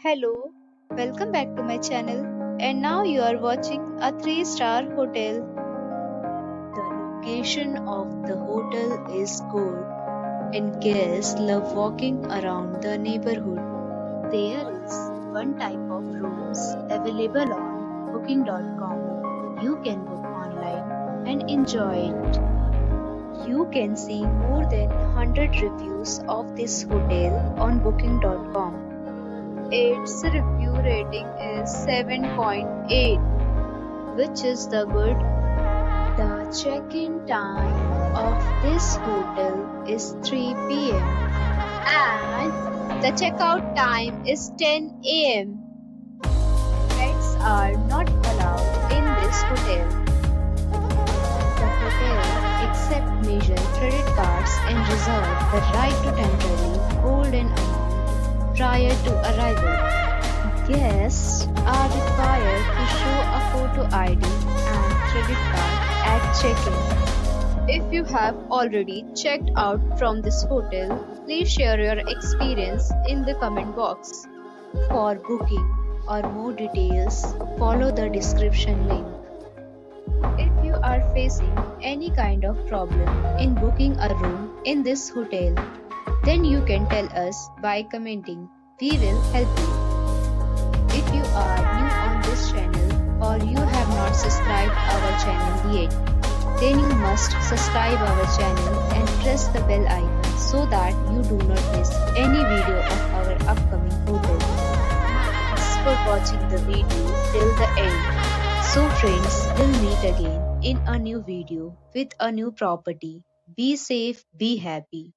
Hello, welcome back to my channel. And now you are watching a 3-star hotel. The location of the hotel is good and guests love walking around the neighborhood. There is one type of rooms available on booking.com. You can book online and enjoy it. You can see more than 100 reviews of this hotel on booking.com. Its review rating is 7.8, which is the good. The check-in time of this hotel is 3 p.m. and the checkout time is 10 a.m. Pets are not allowed in this hotel. The hotel accepts major credit cards and reserves the right to temporarily hold an amount prior to arrival. Guests are required to show a photo ID and credit card at check-in. If you have already checked out from this hotel, please share your experience in the comment box. For booking or more details, follow the description link. If you are facing any kind of problem in booking a room in this hotel, then you can tell us by commenting. We will help you. If you are new on this channel or you have not subscribed our channel yet, then you must subscribe our channel and press the bell icon so that you do not miss any video of our upcoming hotel. Thanks for watching the video till the end. So friends, we'll meet again in a new video with a new property. Be safe, be happy.